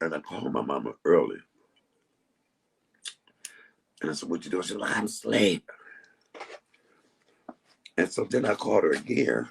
And I called my mama early. And I said, what you doing? She was like, I'm asleep. And so then I called her again.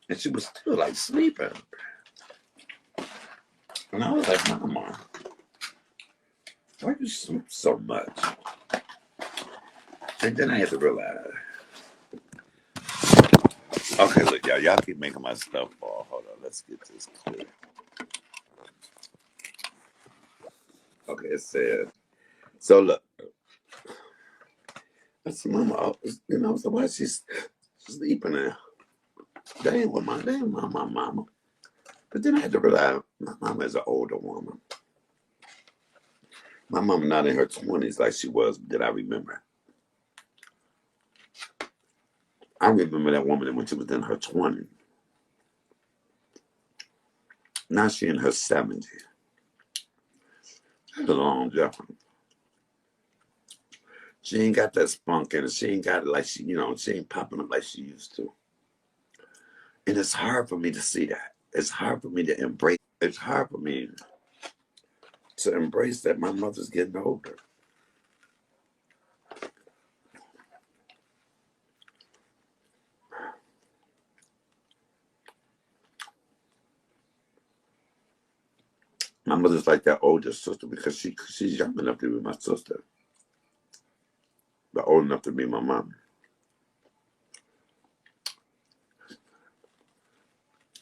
And she was still like sleeping. And I was like, Mama, why you sleep so much? And then I had to realize, okay, look, y'all keep making my stuff fall. Hold on, let's get this clear. Okay, it said, so look, I said, Mama, so why she's sleeping there? They ain't my mama. But then I had to realize my mama is an older woman. My mama not in her 20s like she was, did I remember? I remember that woman when she was in her 20s. Now she in her 70s. That's a long difference. She ain't got that spunk in it. She ain't got it like she ain't popping up like she used to. And it's hard for me to see that. It's hard for me to embrace. It's hard for me to embrace that my mother's getting older. My mother's like that older sister because she's young enough to be my sister, but old enough to be my mom.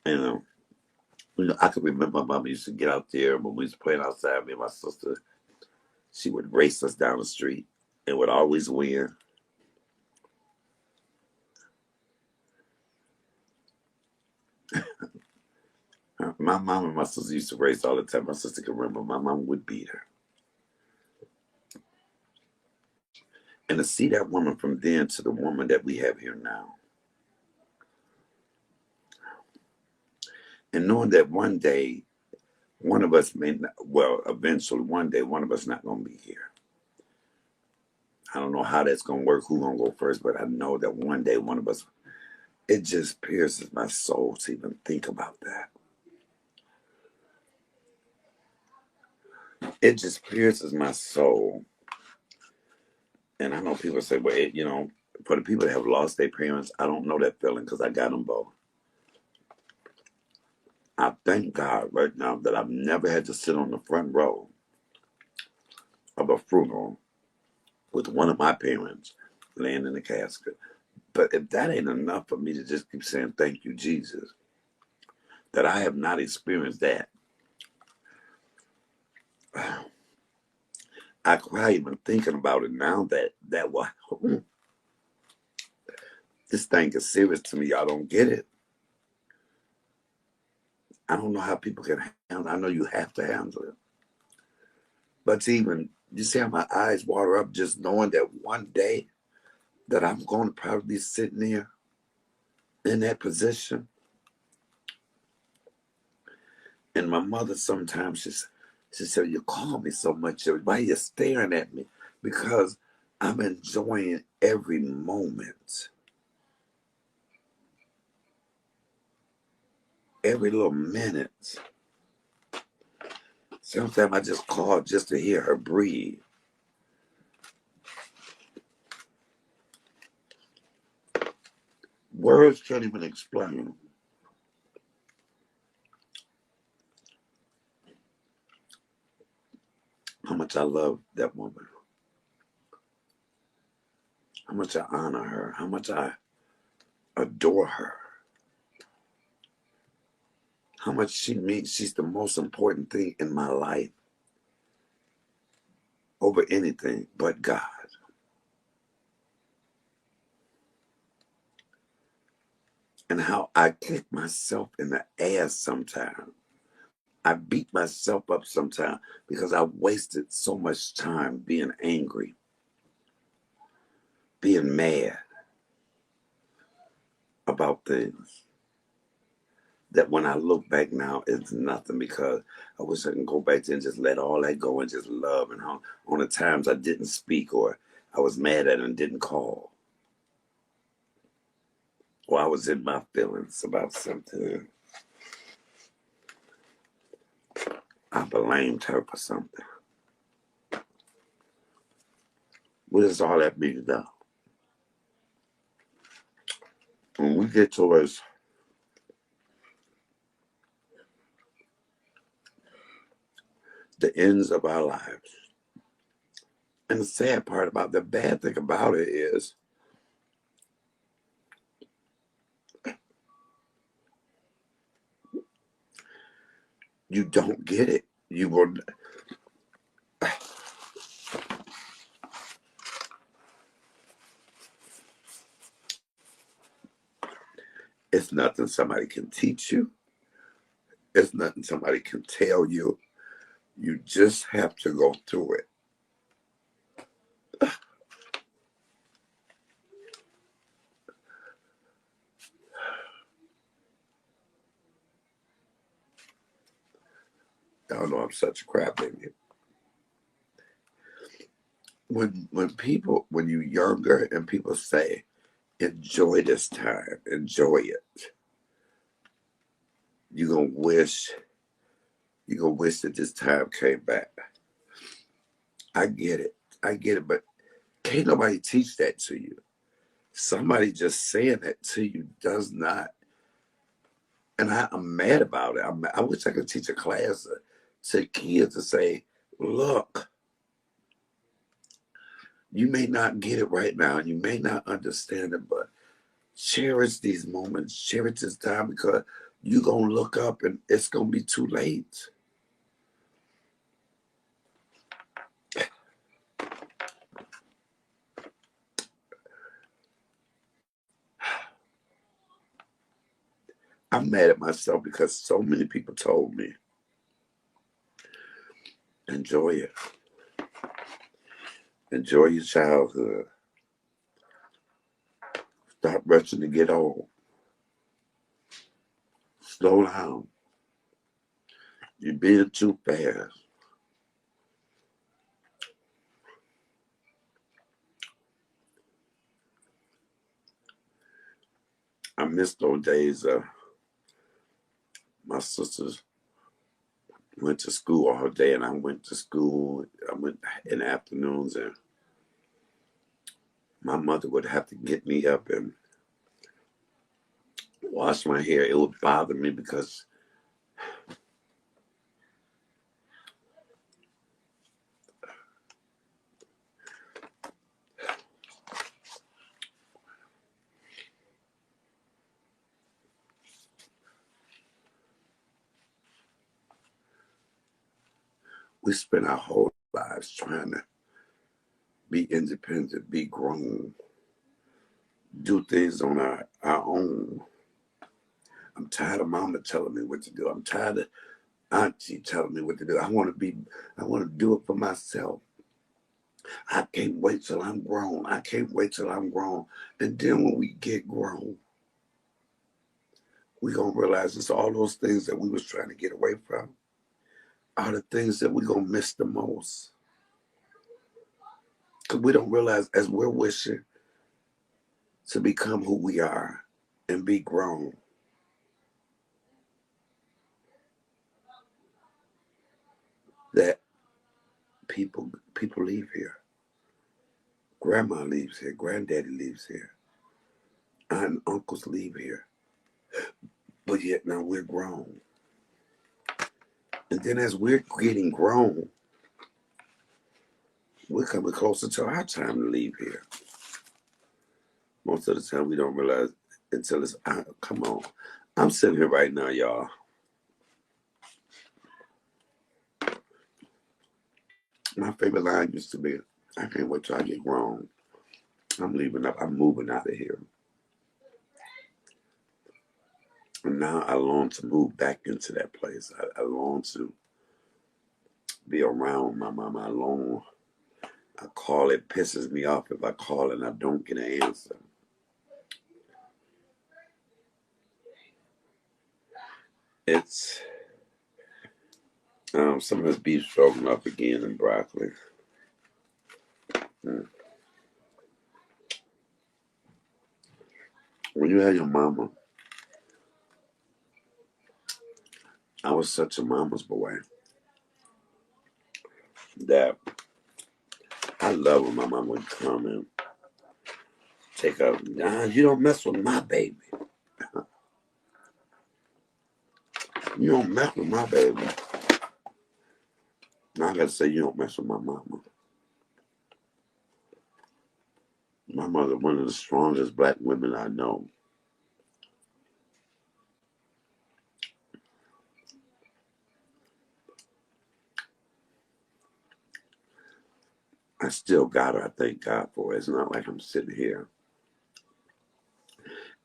You know, I could remember my mom used to get out there when we was playing outside. Me and my sister, she would race us down the street and would always win. My mom and my sister used to race all the time. My sister can remember my mom would beat her. And to see that woman from then to the woman that we have here now, and knowing that one day, one of us may not, well, eventually one day, one of us not going to be here. I don't know how that's going to work, who's going to go first, but I know that one day one of us, it just pierces my soul to even think about that. It just pierces my soul. And I know people say, well, for the people that have lost their parents, I don't know that feeling because I got them both. I thank God right now that I've never had to sit on the front row of a funeral with one of my parents laying in the casket. But if that ain't enough for me to just keep saying, thank you, Jesus, that I have not experienced that. I cry even thinking about it now that this thing is serious to me. Y'all don't get it. I don't know how people can handle it. I know you have to handle it. But to even, you see how my eyes water up just knowing that one day that I'm going to probably be sitting there in that position. And my mother sometimes she said, you call me so much. Why are you staring at me? Because I'm enjoying every moment. Every little minute. Sometimes I just call just to hear her breathe. Words can't even explain how much I love that woman, how much I honor her, how much I adore her, how much she means. She's the most important thing in my life over anything but God. And how I kick myself in the ass sometimes. I beat myself up sometimes because I wasted so much time being angry, being mad about things. That when I look back now, it's nothing because I wish I can go back there and just let all that go and just love and on the times I didn't speak or I was mad at her and didn't call. Or I was in my feelings about something. blamed her for something. What does all that mean though? When we get towards the ends of our lives, and the sad part about the bad thing about it is you don't get it. You will. It's nothing somebody can teach you. It's nothing somebody can tell you. You just have to go through it. Y'all know I'm such a crybaby. When you're younger and people say, enjoy this time, enjoy it, you're gonna wish that this time came back. I get it, but can't nobody teach that to you. Somebody just saying that to you does not, and I'm mad about it. I wish I could teach a class to kids to say, look, you may not get it right now, you may not understand it, but cherish these moments, cherish this time, because you're going to look up and it's going to be too late. I'm mad at myself because so many people told me, enjoy it. Enjoy your childhood. Stop rushing to get old. Slow down. You're being too fast. I miss those days. My sisters went to school all day, and I went to school. I went in the afternoons, and my mother would have to get me up and wash my hair. It would bother me because we spent our whole lives trying to be independent, be grown, do things on our own. I'm tired of mama telling me what to do. I'm tired of auntie telling me what to do. I want to do it for myself. I can't wait till I'm grown. I can't wait till I'm grown. And then when we get grown, we gonna realize it's all those things that we was trying to get away from are the things that we gonna miss the most. Because we don't realize as we're wishing to become who we are and be grown, that people leave here. Grandma leaves here. Granddaddy leaves here. Aunt and uncles leave here. But yet now we're grown. And then as we're getting grown, we're coming closer to our time to leave here. Most of the time we don't realize until it's come on. I'm sitting here right now, y'all. My favorite line used to be, I can't wait till I get grown. I'm leaving up. I'm moving out of here. And now I long to move back into that place. I long to be around my mama. I call, it pisses me off if I call and I don't get an answer. It's some of this beef stroganoff again and broccoli. When you had your mama, I was such a mama's boy. that I love when my mom would come and take her. Nah, you don't mess with my baby. You don't mess with my baby. Now I gotta say, you don't mess with my mama. My mother, one of the strongest black women I know. I still got her. I thank God for it. It's not like I'm sitting here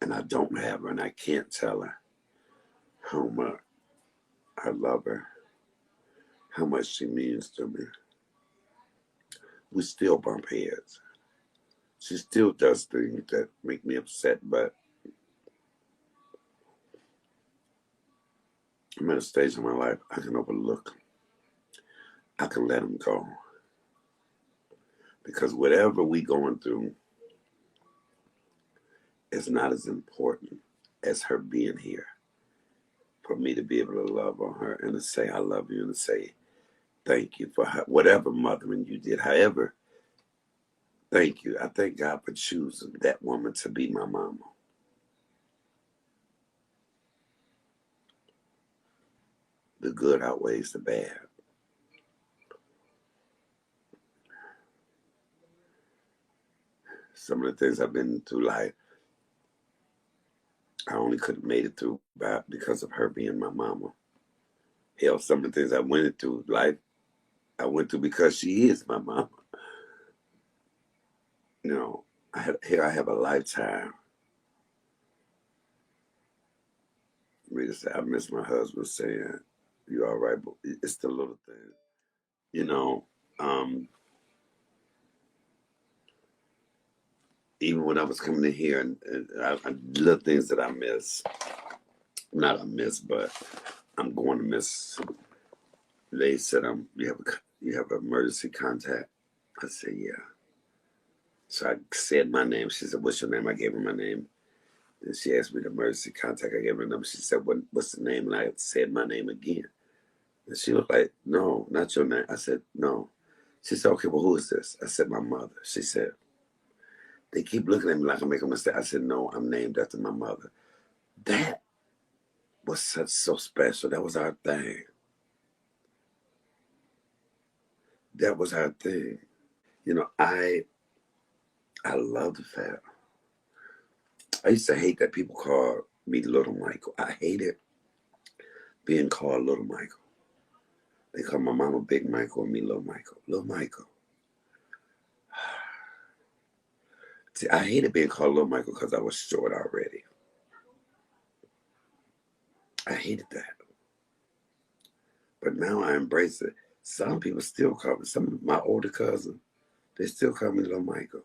and I don't have her and I can't tell her how much I love her, how much she means to me. We still bump heads. She still does things that make me upset, but I'm at a stage in my life I can overlook them. I can let them go. Because whatever we going through is not as important as her being here for me to be able to love on her and to say I love you and to say thank you for her, whatever mothering you did. However, thank you. I thank God for choosing that woman to be my mama. The good outweighs the bad. Some of the things I've been through life, I only could have made it through because of her being my mama. Hell, some of the things I went through life, I went through because she is my mama. You know, I have a lifetime. Me to say, I miss my husband saying, "You all right?" But it's the little thing, you know. Um, Even when I was coming in here, and little things that I miss. Not I miss, but I'm going to miss. They said, you have an emergency contact." I said, "Yeah." So I said my name. She said, "What's your name?" I gave her my name. And she asked me the emergency contact. I gave her a number. She said, "What's the name?" And I said my name again. And she was like, "No, not your name." I said, "No." She said, "Okay, well, who is this?" I said, "My mother." She said, "They keep looking at me like I'm making a mistake." I said, "No, I'm named after my mother." That was so special. That was our thing. That was our thing. You know, I love the fact. I used to hate that people call me Little Michael. I hated being called Little Michael. They call my mama Big Michael and me Little Michael. Little Michael. See, I hated being called Little Michael because I was short already. I hated that. But now I embrace it. Some people still call me, some of my older cousins, they still call me Little Michael.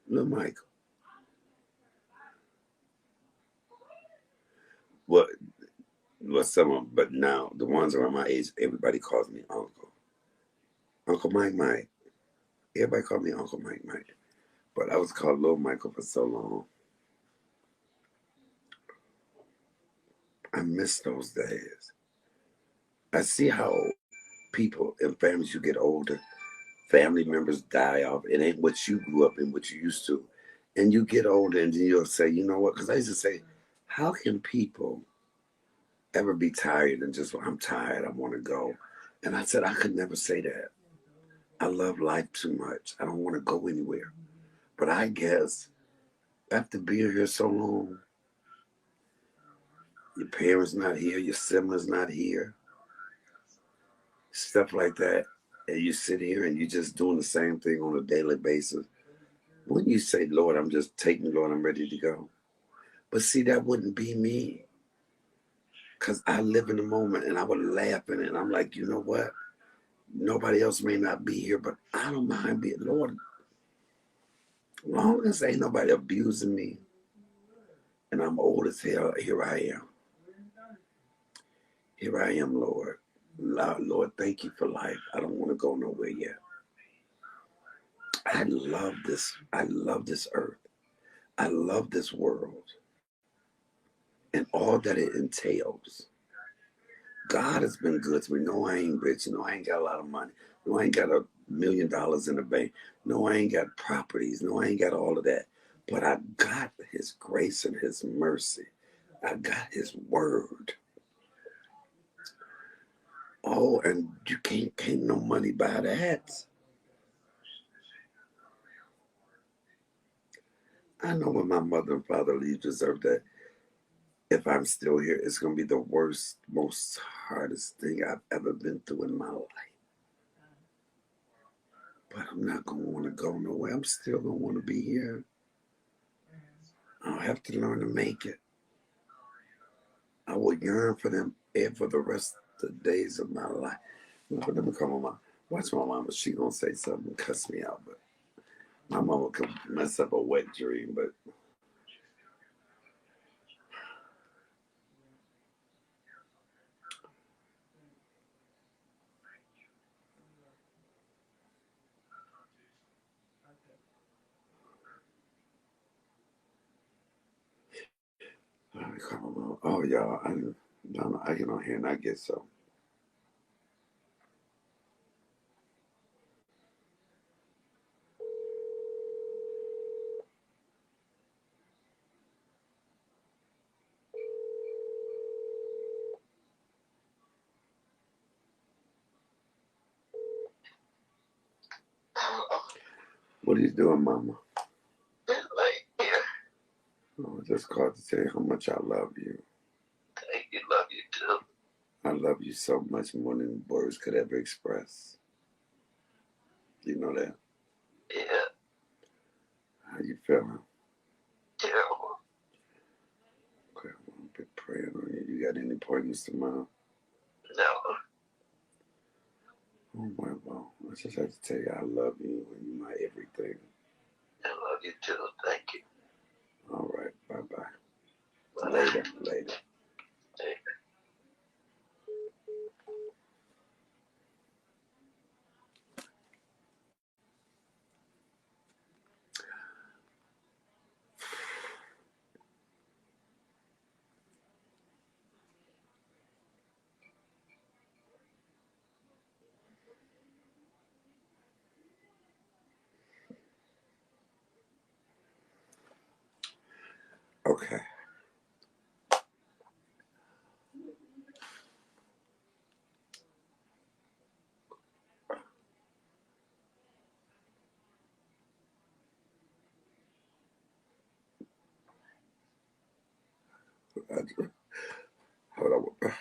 Little Michael. What some of them, but now the ones around my age, everybody calls me Uncle. Uncle Mike Mike. Everybody called me Uncle Mike Mike. But I was called Little Michael for so long. I miss those days. I see how people in families, you get older, family members die off. It ain't what you grew up in, what you used to. And you get older and then you'll say, you know what? Because I used to say, how can people ever be tired and just, I'm tired, I want to go. And I said, I could never say that. I love life too much. I don't want to go anywhere. But I guess after being here so long, your parents not here, your siblings not here, stuff like that, and you sit here and you're just doing the same thing on a daily basis. When you say, Lord, I'm just taking, Lord, I'm ready to go. But see, that wouldn't be me. Because I live in the moment and I would laugh in it. And I'm like, you know what? Nobody else may not be here, but I don't mind being, Lord, as long as ain't nobody abusing me and I'm old as hell, here I am. Here I am, Lord. Lord, thank you for life. I don't want to go nowhere yet. I love this. I love this earth. I love this world and all that it entails. God has been good to me. No, I ain't rich. No, I ain't got a lot of money. No, I ain't got $1 million in the bank. No, I ain't got properties. No, I ain't got all of that. But I got his grace and his mercy. I got his word. Oh, and you can't no money buy that. I know when my mother and father leave deserve that. If I'm still here, it's gonna be the worst, most hardest thing I've ever been through in my life. But I'm not gonna want to go nowhere. I'm still gonna want to be here. I'll have to learn to make it. I will yearn for them for the rest of the days of my life. Let me call my mom. Watch my mama. She gonna say something and cuss me out, but my mama could mess up a wet dream. But let me call my mom. Oh, y'all, I don't know. I get on here and I get so. What are you doing, mama? Oh, I just called to tell you how much I love you. Thank you. Love you too. I love you so much more than words could ever express. You know that? Yeah. How you feeling? Terrible. Okay, well, I've been praying on you. You got any appointments tomorrow? No. Oh, well, I just have to tell you I love you and you're my everything. I love you too. Thank you. All right, bye-bye. Bye. Later. Later. Okay. Hold on.